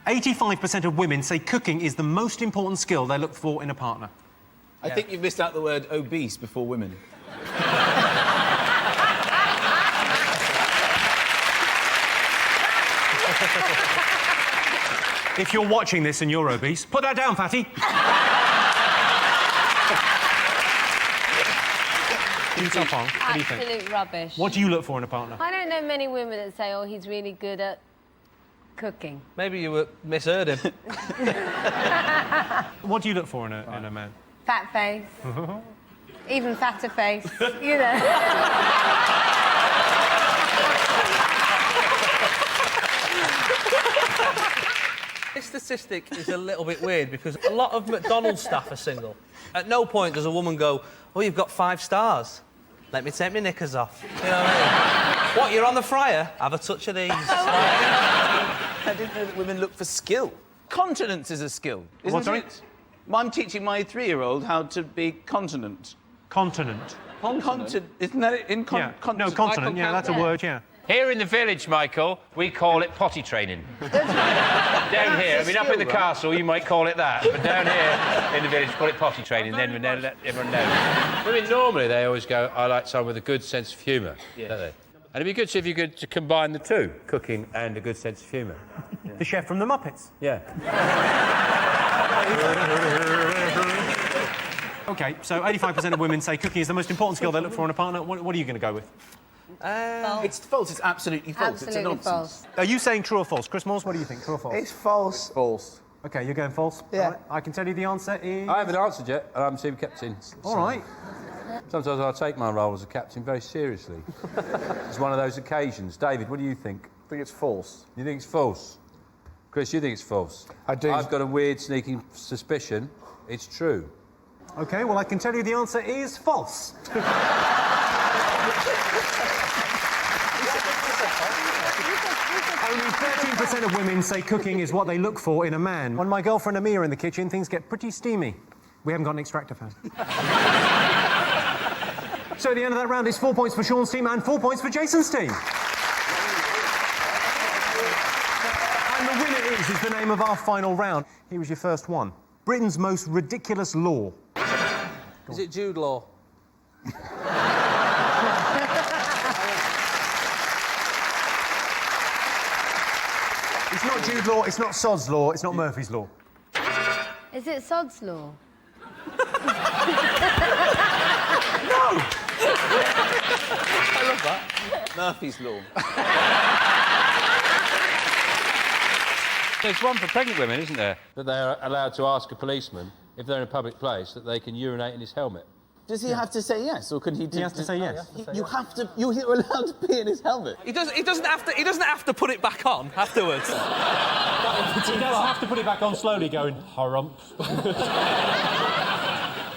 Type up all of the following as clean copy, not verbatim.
85% of women say cooking is the most important skill they look for in a partner. I think you've missed out the word obese before women. If you're watching this and you're obese, put that down, fatty. What do you think? Absolute rubbish. What do you look for in a partner? I don't know many women that say, oh, he's really good at cooking. Maybe you misheard him. What do you look for in a man? Fat face. Even fatter face, you know. This statistic is a little bit weird because a lot of McDonald's staff are single. At no point does a woman go, oh, you've got 5 stars. Let me take my knickers off. You know what I mean? What, you're on the fryer? Have a touch of these. I didn't know that women look for skill. Continence is a skill, isn't it? I'm teaching my 3-year-old how to be continent. Continent. Isn't that it? No, continent, yeah, that's a word, yeah. Here in the village, Michael, we call it potty training. Down here, I mean, up in the castle, you might call it that, but down here in the village, call it potty training, then we let everyone know. I mean, normally they always go, I like someone with a good sense of humour, don't they? And it'd be good if you could to combine the two, cooking and a good sense of humour. Yeah. The chef from the Muppets. Yeah. OK, so 85% of women say cooking is the most important skill they look for in a partner. What are you going to go with? It's false. It's absolutely false. It's a nonsense. False. Are you saying true or false? Chris Moores, what do you think? True or false? It's false. False. OK, you're going false? Yeah. Right. I can tell you the answer is... I haven't answered yet, and I'm team captain. All right. Sometimes I take my role as a captain very seriously. It's one of those occasions. David, what do you think? I think it's false. You think it's false? Chris, you think it's false? I do. I've got a weird, sneaking suspicion it's true. OK, well, I can tell you the answer is false. Only 13% of women say cooking is what they look for in a man. When my girlfriend and me are in the kitchen, things get pretty steamy. We haven't got an extractor fan. So at the end of that round, it's 4 points for Sean's team and 4 points for Jason's team. And the winner is the name of our final round. Here is your first one. Britain's most ridiculous law. Is it Jude Law? It's not Jude Law, it's not Sod's Law, it's not Murphy's Law. Is it Sod's Law? No! I love that. Murphy's Law. There's one for pregnant women, isn't there? That they're allowed to ask a policeman, if they're in a public place, that they can urinate in his helmet. Does he have to say yes, or can he? He has to say yes. You have to. You're allowed to pee in his helmet. He doesn't have to put it back on afterwards. He does have to put it back on slowly, going, harump.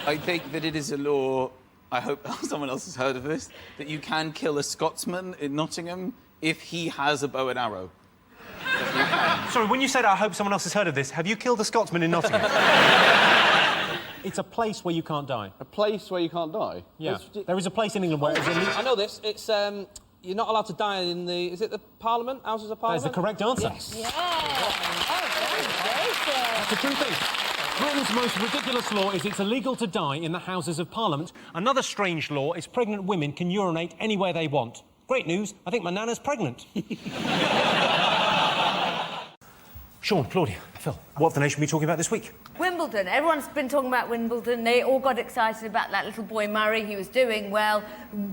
I think that it is a law. I hope someone else has heard of this. That you can kill a Scotsman in Nottingham if he has a bow and arrow. Sorry, when you said I hope someone else has heard of this, have you killed a Scotsman in Nottingham? It's a place where you can't die. A place where you can't die? Yeah. There is a place in England where it's illegal. I know this. It's you're not allowed to die in the. Is it the Parliament? Houses of Parliament? That is the correct answer. Yes. Yeah. Oh, That's the true thing. Britain's most ridiculous law is it's illegal to die in the Houses of Parliament. Another strange law is pregnant women can urinate anywhere they want. Great news. I think my nana's pregnant. Sean, Claudia, Phil, what have the nation been talking about this week? Wimbledon. Everyone's been talking about Wimbledon. They all got excited about that little boy Murray. He was doing well.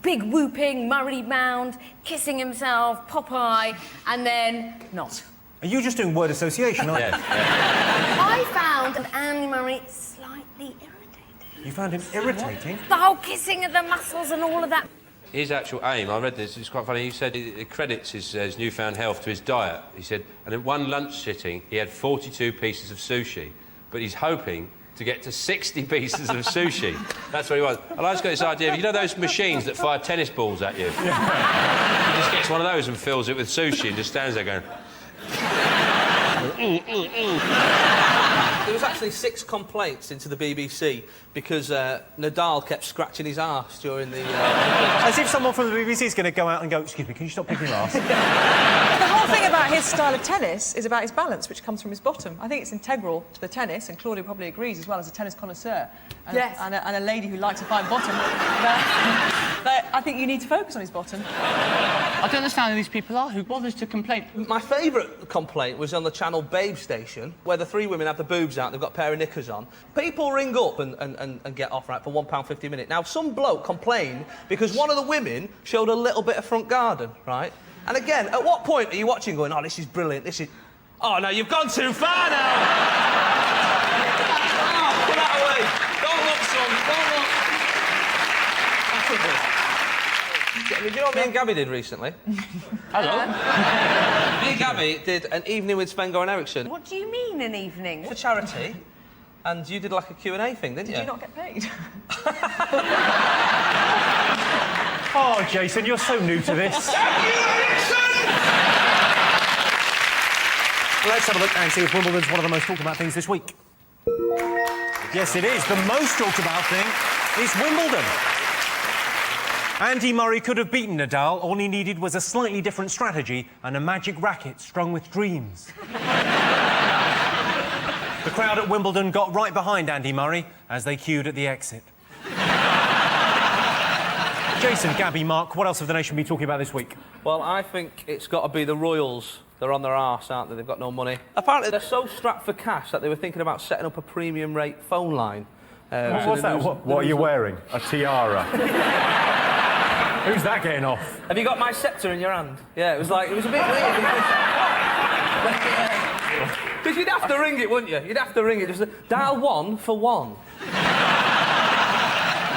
Big whooping, Murray mound, kissing himself, Popeye, and then not. Are you just doing word association, aren't you? I found Andy Murray slightly irritating. You found him irritating? The whole kissing of the muscles and all of that. His actual aim, I read this, it's quite funny, he said it credits his newfound health to his diet. He said, and in one lunch sitting, he had 42 pieces of sushi, but he's hoping to get to 60 pieces of sushi. That's what he wants. And I just got this idea of, you know those machines that fire tennis balls at you? Yeah. He just gets one of those and fills it with sushi and just stands there going... There was actually 6 complaints into the BBC because Nadal kept scratching his arse during the... As if someone from the BBC is going to go out and go, excuse me, can you stop picking your arse? The whole whole thing about his style of tennis is about his balance, which comes from his bottom. I think it's integral to the tennis, and Claudia probably agrees as well as a tennis connoisseur. And, Yes. and a lady who likes a fine bottom. that I think you need to focus on his bottom. I don't understand who these people are. Who bothers to complain? My favourite complaint was on the channel Babe Station, where the three women have the boobs out, they've got a pair of knickers on. People ring up and get off, right, for £1.50 a minute. Now, some bloke complained because one of the women showed a little bit of front garden, right? And again, at what point are you watching going, oh, this is brilliant, this is... Oh, no, you've gone too far now! Oh, put that away! Don't look, son, don't look! Do you know what me and Gabby did recently? Hello. Me and Gabby did an evening with Sven-Goran Eriksson. What do you mean, an evening? For charity. And you did like a Q&A thing, didn't you? Did you not get paid? Oh, Jason, you're so new to this. Let's have a look and see if Wimbledon's one of the most talked about things this week. Yes, it is. The most talked about thing is Wimbledon. Andy Murray could have beaten Nadal. All he needed was a slightly different strategy and a magic racket strung with dreams. The crowd at Wimbledon got right behind Andy Murray as they queued at the exit. Jason, Gabby, Mark, what else have the nation been talking about this week? Well, I think it's got to be the Royals. They're on their arse, aren't they? They've got no money. Apparently, they're so strapped for cash that they were thinking about setting up a premium rate phone line. What's that? What are you wearing? A tiara? Who's that getting off? Have you got my sceptre in your hand? Yeah, it was a bit weird. Because you'd have to ring it, wouldn't you? You'd have to ring it. Just dial 1 for 1.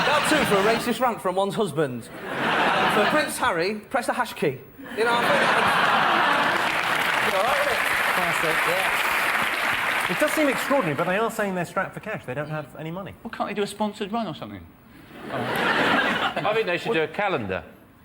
Dial 2 for a racist rant from one's husband. For Prince Harry, press the hash key. You know, I think all right, isn't it? Classic. Yeah. It does seem extraordinary, but they are saying they're strapped for cash. They don't have any money. Well, can't they do a sponsored run or something? I think they should do a calendar.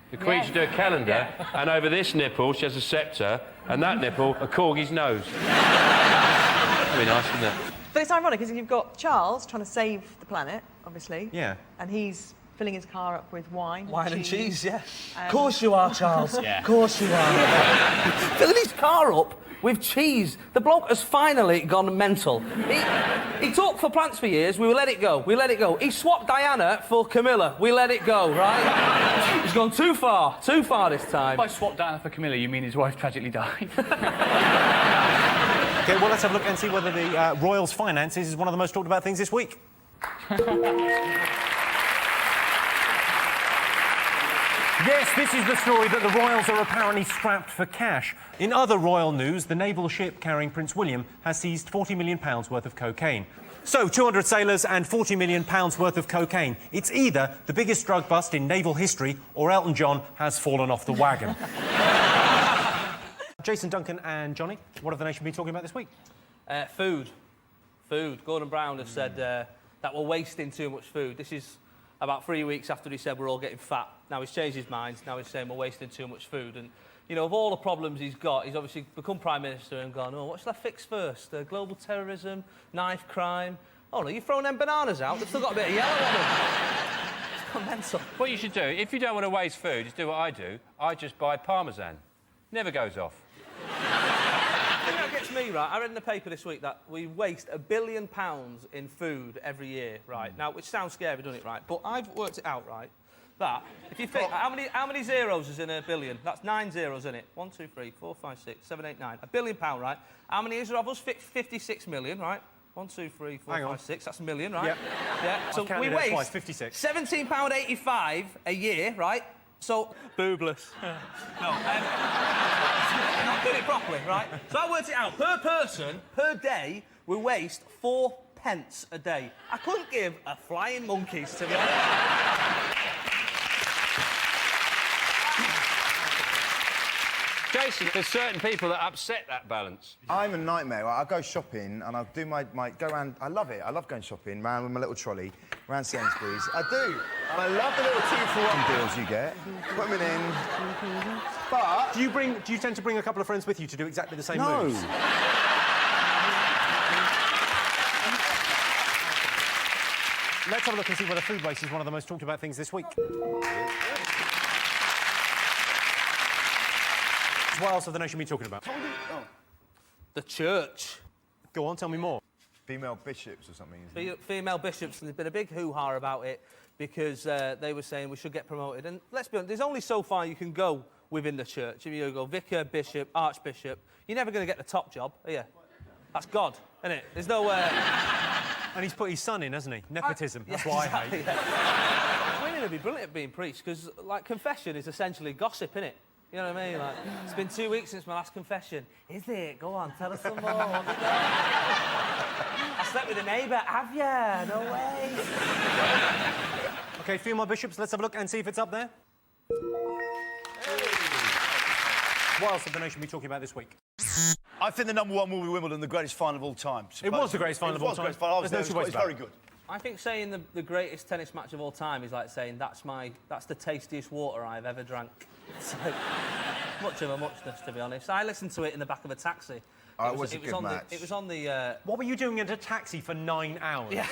The Queen should do a calendar, and over this nipple she has a sceptre, and that nipple a corgi's nose. That'd be nice, wouldn't it? But it's ironic, because you've got Charles trying to save the planet, obviously. Yeah. And he's filling his car up with wine. Wine and cheese, yeah. Of course you are, Charles. Yeah. Of course you are. Filling his car up with cheese. The bloke has finally gone mental. He talked for plants for years. We let it go. We let it go. He swapped Diana for Camilla. We let it go, right? He's gone too far this time. If I swapped Diana for Camilla, you mean his wife tragically died? OK, well, let's have a look and see whether the Royals' finances is one of the most talked about things this week. Yes, this is the story that the Royals are apparently strapped for cash. In other royal news, the naval ship carrying Prince William has seized £40 million worth of cocaine. So, 200 sailors and £40 million worth of cocaine. It's either the biggest drug bust in naval history or Elton John has fallen off the wagon. Jason, Duncan and Johnny, what have the nation been talking about this week? Food. Gordon Brown has said that we're wasting too much food. This is about 3 weeks after he said we're all getting fat. Now he's changed his mind. Now he's saying we're wasting too much food. And, you know, of all the problems he's got, he's obviously become Prime Minister and gone, oh, what should I fix first? Global terrorism, knife crime. Oh, no, you've thrown them bananas out. They've still got a bit of yellow on them. It's gone mental. What you should do, if you don't want to waste food, just do what I do. I just buy Parmesan. Never goes off. You know what gets me, right? I read in the paper this week that we waste £1 billion in food every year, right? Now, which sounds scary, doesn't it, right? But I've worked it out, right? That, if you think, how many zeros is in a billion? That's 9 zeros, isn't it? 1, 2, 3, 4, 5, 6, 7, 8, 9. £1 billion, right? How many is there of us? 56 million, right? 1, 2, 3, 4, 5, 6. That's a million, right? Yep. Yeah. So we twice, waste 56. £17.85 a year, right? So, boobless. No, not doing it properly, right? So I worked it out. Per person, per day, we waste 4 pence a day. I couldn't give a flying monkeys, to be honest. Jason, there's certain people that upset that balance. I'm a nightmare. I go shopping and I'll do my go around. I love it. I love going shopping, round with my little trolley, round Sainsbury's. I do. And I love the little 2-for-1 deals you get. Put them in. But Do you tend to bring a couple of friends with you to do exactly the same no. moves? Let's have a look and see whether food waste is one of the most talked about things this week. what else have the nation been talking about? The church. Go on, tell me more. Female bishops or something. Isn't it? Female bishops, and there's been a big hoo-ha about it because they were saying we should get promoted. And let's be honest, there's only so far you can go within the church. If you go vicar, bishop, archbishop, you're never going to get the top job, are you? That's God, isn't it? There's no... And he's put his son in, hasn't he? Nepotism. That's yeah, what exactly, I hate. Yeah. Women would be brilliant at being priests because, like, confession is essentially gossip, innit? You know what I mean? Like, it's been 2 weeks since my last confession. Is it? Go on, tell us some more. I slept with a neighbour. Have ya? No way. OK, female bishops, let's have a look and see if it's up there. What else have the nation been talking about this week? I think the #1 will be Wimbledon, the greatest final of all time. It was the greatest final of all time. It was the greatest final. There's no two ways It's about very it. good. I think saying the greatest tennis match of all time is like saying that's the tastiest water I've ever drank. It's like, much of a muchness, to be honest. I listened to it in the back of a taxi. It was a good match. It was on the... What were you doing in a taxi for 9 hours? Yeah.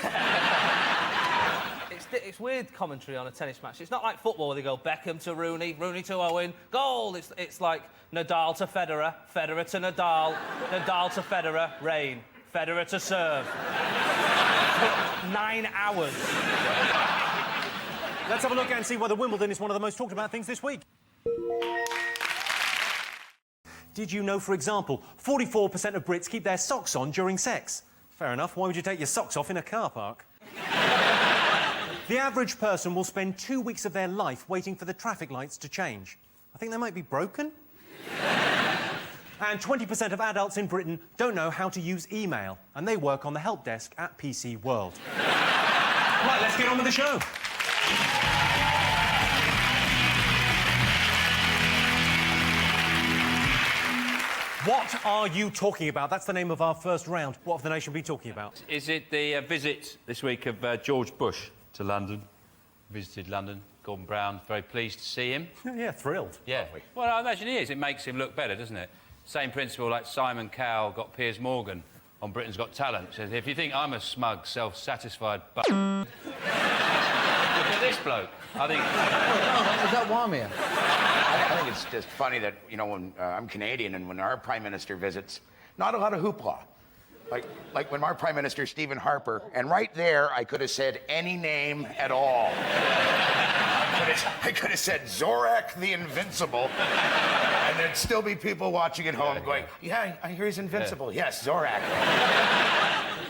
It's weird commentary on a tennis match. It's not like football where they go Beckham to Rooney, Rooney to Owen, goal. It's like Nadal to Federer, Federer to Nadal, Nadal to Federer, rain, Federer to serve. 9 hours. Let's have a look and see whether Wimbledon is one of the most talked about things this week. Did you know, for example, 44% of Brits keep their socks on during sex? Fair enough. Why would you take your socks off in a car park? The average person will spend 2 weeks of their life waiting for the traffic lights to change. I think they might be broken. And 20% of adults in Britain don't know how to use email, and they work on the help desk at PC World. Right, let's get on with the show. What are you talking about? That's the name of our first round. What have the nation been talking about? Is it the visit this week of George Bush to London? Visited London. Gordon Brown, very pleased to see him. Yeah, thrilled. Yeah. Well, I imagine he is. It makes him look better, doesn't it? Same principle like Simon Cowell got Piers Morgan on Britain's Got Talent. Says, if you think I'm a smug, self-satisfied look at this bloke. I think... Is that Wamir? I think it's just funny that, you know, when I'm Canadian and when our Prime Minister visits, not a lot of hoopla. Like when our Prime Minister, Stephen Harper, and right there, I could have said any name at all. I could have said Zorak the Invincible, and there'd still be people watching at home going, yeah, I hear he's invincible. Yeah. Yes, Zorak.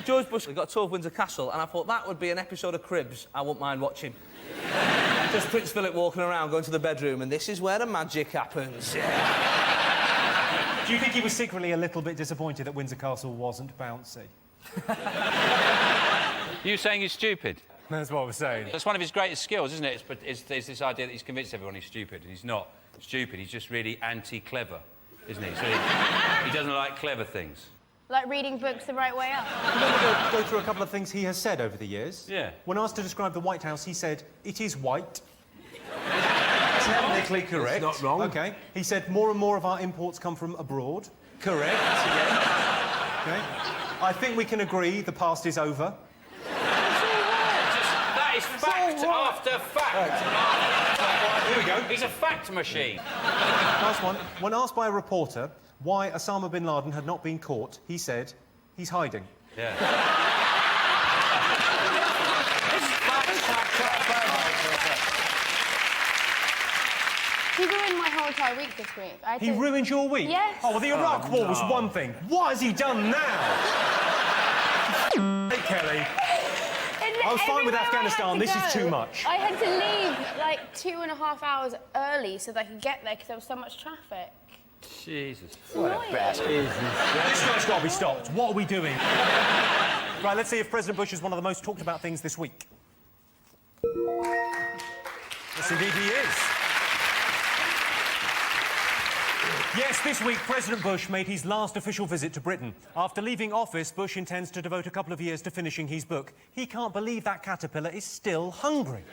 George Bush got a tour of Windsor Castle, and I thought that would be an episode of Cribs I wouldn't mind watching. Just Prince Philip walking around, going to the bedroom, and this is where the magic happens. Do you think he was secretly a little bit disappointed that Windsor Castle wasn't bouncy? You saying he's stupid? That's what I was saying. That's one of his greatest skills, isn't it? It's this idea that he's convinced everyone he's stupid, and he's not stupid. He's just really anti-clever, isn't he? So he doesn't like clever things. Like reading books the right way up. Let me go through a couple of things he has said over the years. Yeah. When asked to describe the White House, he said, it is white. Technically correct. It's not wrong. OK. He said more and more of our imports come from abroad. Correct. Again. OK. I think we can agree the past is over. That is fact after fact. Here we go. He's a fact machine. Last one. When asked by a reporter why Osama bin Laden had not been caught, he said, he's hiding. Yeah. He ruined my whole entire week this week. He ruined your week? Yes. Oh, well, the Iraq War was one thing. What has he done now? Hey, Kelly. I was fine with Afghanistan. This is too much. I had to leave like 2.5 hours early so that I could get there because there was so much traffic. Jesus. What a bastard. This guy's got to be stopped. What are we doing? Right, let's see if President Bush is one of the most talked about things this week. Yes, indeed he is. Yes, this week, President Bush made his last official visit to Britain. After leaving office, Bush intends to devote a couple of years to finishing his book. He can't believe that caterpillar is still hungry.